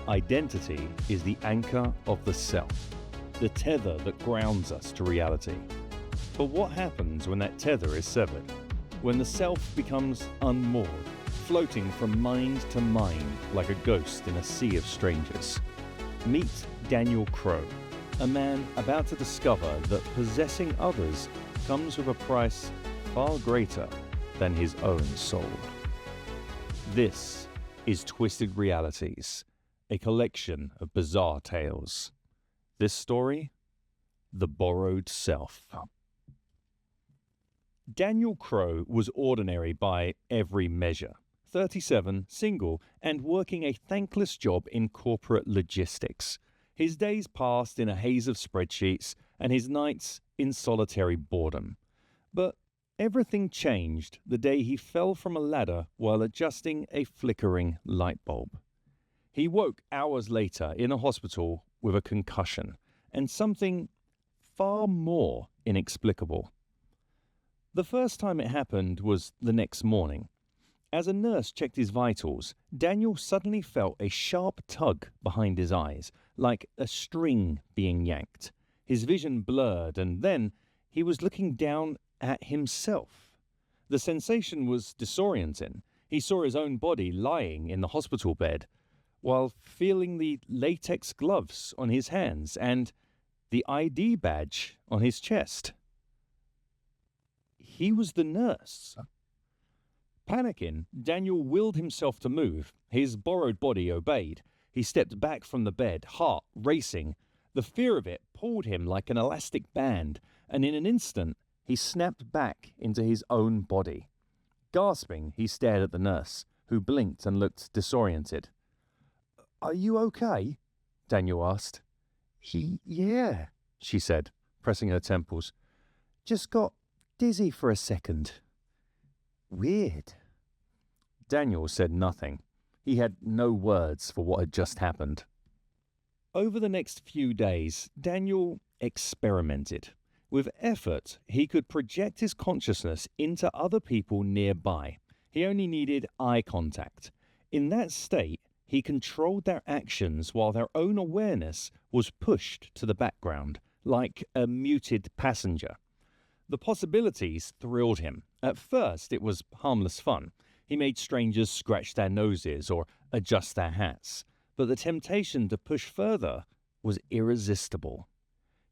Identity is the anchor of the self, the tether that grounds us to reality. But what happens when that tether is severed? When the self becomes unmoored, floating from mind to mind like a ghost in a sea of strangers? Meet Daniel Crowe, a man about to discover that possessing others comes with a price far greater than his own soul. This is Twisted Realities, a collection of bizarre tales. This story, The Borrowed Self. Daniel Crowe was ordinary by every measure. 37, single, and working a thankless job in corporate logistics. His days passed in a haze of spreadsheets and his nights in solitary boredom. But everything changed the day he fell from a ladder while adjusting a flickering light bulb. He woke hours later in a hospital with a concussion and something far more inexplicable. The first time it happened was the next morning. As a nurse checked his vitals, Daniel suddenly felt a sharp tug behind his eyes, like a string being yanked. His vision blurred, and then he was looking down at himself. The sensation was disorienting. He saw his own body lying in the hospital bed, while feeling the latex gloves on his hands and the ID badge on his chest. He was the nurse. Panicking, Daniel willed himself to move. His borrowed body obeyed. He stepped back from the bed, heart racing. The fear of it pulled him like an elastic band, and in an instant, he snapped back into his own body. Gasping, he stared at the nurse, who blinked and looked disoriented. "Are you okay?" Daniel asked. Yeah, she said, pressing her temples. "Just got dizzy for a second." "Weird." Daniel said nothing. He had no words for what had just happened. Over the next few days, Daniel experimented. With effort, he could project his consciousness into other people nearby. He only needed eye contact. In that state, he controlled their actions while their own awareness was pushed to the background, like a muted passenger. The possibilities thrilled him. At first, it was harmless fun. He made strangers scratch their noses or adjust their hats. But the temptation to push further was irresistible.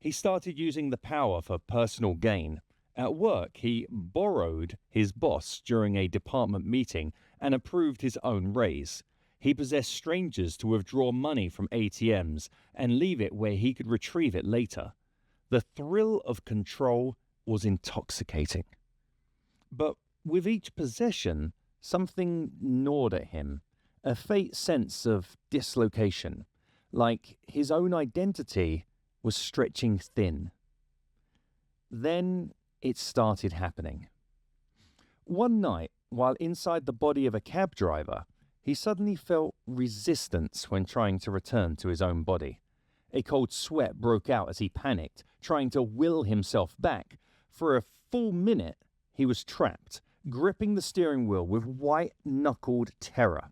He started using the power for personal gain. At work, he borrowed his boss during a department meeting and approved his own raise. He possessed strangers to withdraw money from ATMs and leave it where he could retrieve it later. The thrill of control was intoxicating. But with each possession, something gnawed at him, a faint sense of dislocation, like his own identity was stretching thin. Then it started happening. One night, while inside the body of a cab driver, he suddenly felt resistance when trying to return to his own body. A cold sweat broke out as he panicked, trying to will himself back. For a full minute, he was trapped, gripping the steering wheel with white-knuckled terror.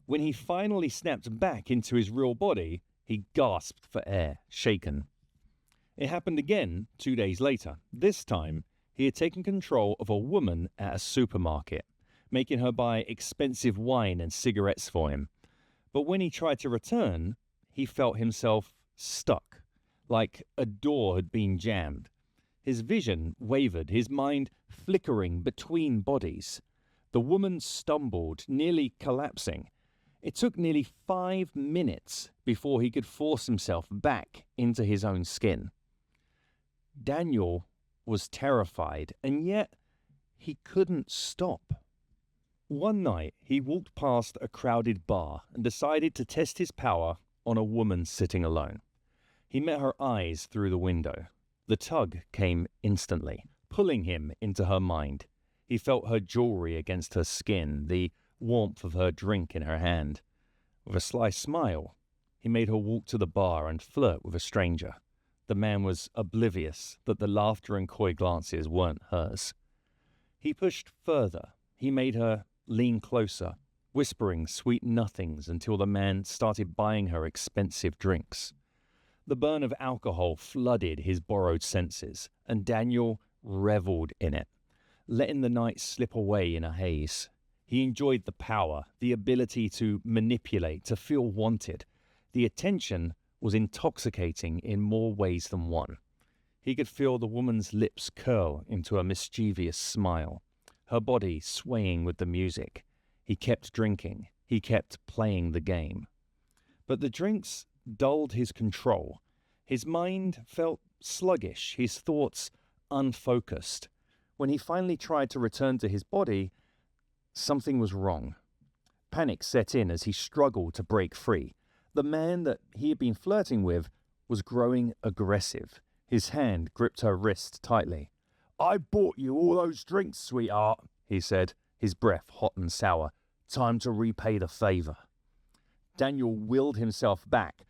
When he finally snapped back into his real body, he gasped for air, shaken. It happened again 2 days later. This time, he had taken control of a woman at a supermarket, making her buy expensive wine and cigarettes for him. But when he tried to return, he felt himself stuck, like a door had been jammed. His vision wavered, his mind flickering between bodies. The woman stumbled, nearly collapsing. It took nearly 5 minutes before he could force himself back into his own skin. Daniel was terrified, and yet he couldn't stop. One night, he walked past a crowded bar and decided to test his power on a woman sitting alone. He met her eyes through the window. The tug came instantly, pulling him into her mind. He felt her jewelry against her skin, the warmth of her drink in her hand. With a sly smile, he made her walk to the bar and flirt with a stranger. The man was oblivious that the laughter and coy glances weren't hers. He pushed further. He made her lean closer, whispering sweet nothings until the man started buying her expensive drinks. The burn of alcohol flooded his borrowed senses, and Daniel reveled in it, letting the night slip away in a haze. He enjoyed the power, the ability to manipulate, to feel wanted. The attention was intoxicating in more ways than one. He could feel the woman's lips curl into a mischievous smile, her body swaying with the music. He kept drinking. He kept playing the game. But the drinks dulled his control. His mind felt sluggish, his thoughts unfocused. When he finally tried to return to his body, something was wrong. Panic set in as he struggled to break free. The man that he had been flirting with was growing aggressive. His hand gripped her wrist tightly. "I bought you all those drinks, sweetheart," he said, his breath hot and sour. "Time to repay the favor." Daniel willed himself back.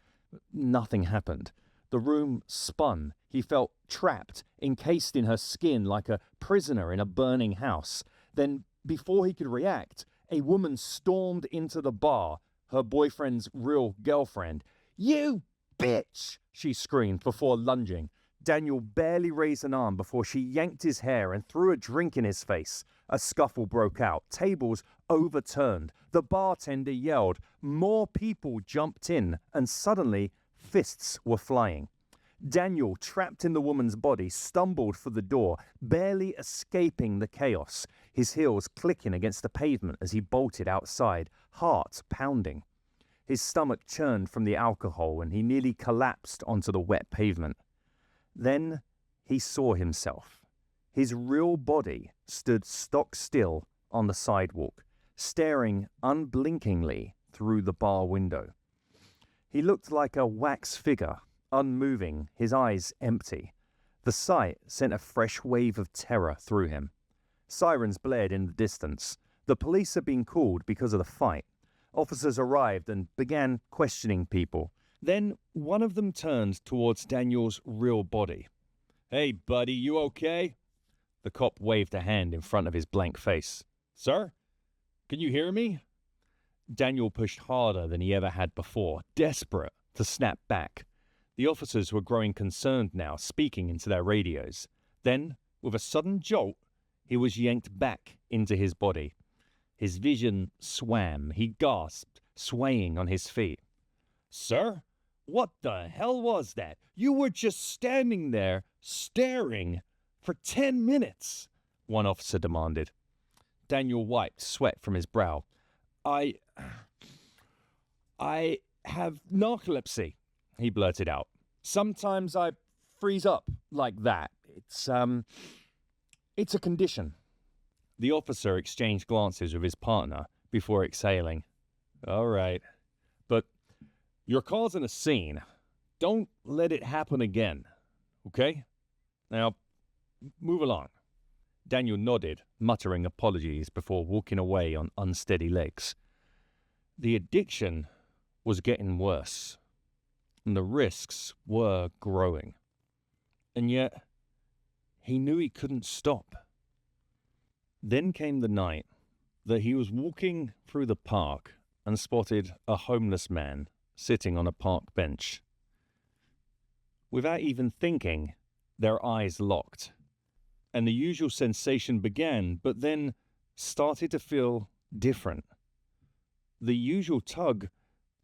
Nothing happened. The room spun. He felt trapped, encased in her skin like a prisoner in a burning house. Then, before he could react, a woman stormed into the bar, her boyfriend's real girlfriend. "You bitch!" she screamed before lunging. Daniel barely raised an arm before she yanked his hair and threw a drink in his face. A scuffle broke out. Tables overturned. The bartender yelled. More people jumped in, and suddenly fists were flying. Daniel, trapped in the woman's body, stumbled for the door, barely escaping the chaos, his heels clicking against the pavement as he bolted outside, heart pounding. His stomach churned from the alcohol, and he nearly collapsed onto the wet pavement. Then he saw himself. His real body stood stock still on the sidewalk, staring unblinkingly through the bar window. He looked like a wax figure, unmoving, his eyes empty. The sight sent a fresh wave of terror through him. Sirens blared in the distance. The police had been called because of the fight. Officers arrived and began questioning people. Then one of them turned towards Daniel's real body. "Hey, buddy, you okay?" The cop waved a hand in front of his blank face. "Sir? Can you hear me?" Daniel pushed harder than he ever had before, desperate to snap back. The officers were growing concerned now, speaking into their radios. Then, with a sudden jolt, he was yanked back into his body. His vision swam. He gasped, swaying on his feet. "Sir? What the hell was that? You were just standing there, staring, for 10 minutes, one officer demanded. Daniel wiped sweat from his brow. I have narcolepsy, he blurted out. Sometimes I freeze up like that. It's a condition. The officer exchanged glances with his partner before exhaling. All right, but you're causing a scene. Don't let it happen again, okay? Now, move along. Daniel nodded, muttering apologies before walking away on unsteady legs. The addiction was getting worse, and the risks were growing. And yet, he knew he couldn't stop. Then came the night that he was walking through the park and spotted a homeless man sitting on a park bench. Without even thinking, their eyes locked, and the usual sensation began, but then started to feel different. The usual tug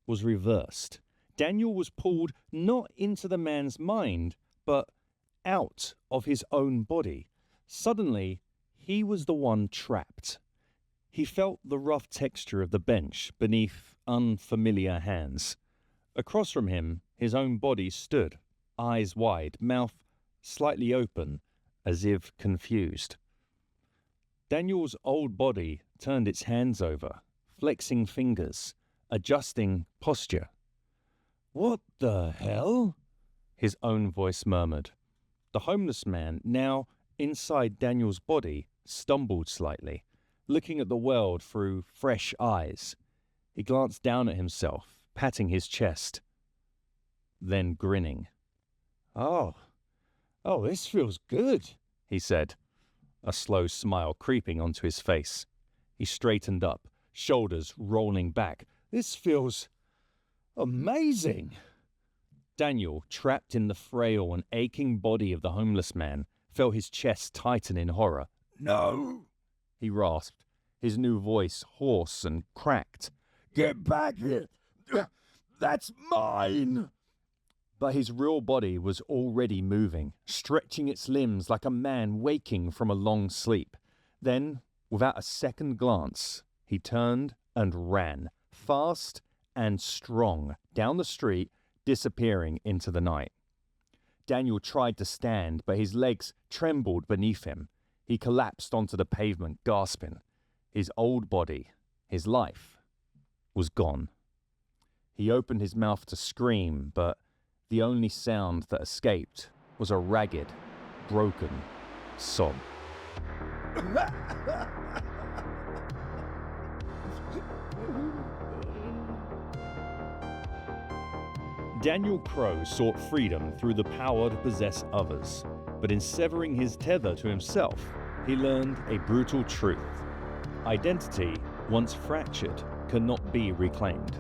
was reversed. Daniel was pulled not into the man's mind, but out of his own body. Suddenly, he was the one trapped. He felt the rough texture of the bench beneath unfamiliar hands. Across from him, his own body stood, eyes wide, mouth slightly open, as if confused. Daniel's old body turned its hands over, flexing fingers, adjusting posture. What the hell? His own voice murmured. The homeless man, now inside Daniel's body, stumbled slightly, looking at the world through fresh eyes. He glanced down at himself, patting his chest, then grinning. Oh, this feels good, he said, a slow smile creeping onto his face. He straightened up, shoulders rolling back. This feels amazing. Daniel, trapped in the frail and aching body of the homeless man, felt his chest tighten in horror. No, he rasped, his new voice hoarse and cracked. Get back here. That's mine. But his real body was already moving, stretching its limbs like a man waking from a long sleep. Then, without a second glance, he turned and ran, fast and strong, down the street, disappearing into the night. Daniel tried to stand, but his legs trembled beneath him. He collapsed onto the pavement, gasping. His old body, his life, was gone. He opened his mouth to scream, but the only sound that escaped was a ragged, broken sob. Daniel Crowe sought freedom through the power to possess others, but in severing his tether to himself, he learned a brutal truth. Identity, once fractured, cannot be reclaimed.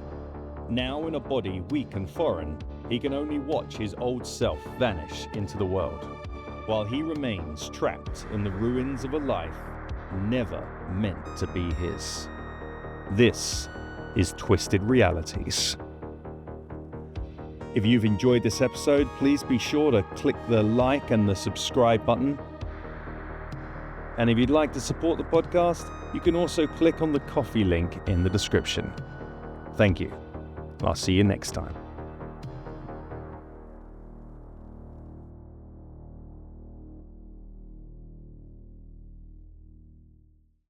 Now in a body weak and foreign, he can only watch his old self vanish into the world, while he remains trapped in the ruins of a life never meant to be his. This is Twisted Realities. If you've enjoyed this episode, please be sure to click the like and the subscribe button. And if you'd like to support the podcast, you can also click on the coffee link in the description. Thank you. I'll see you next time.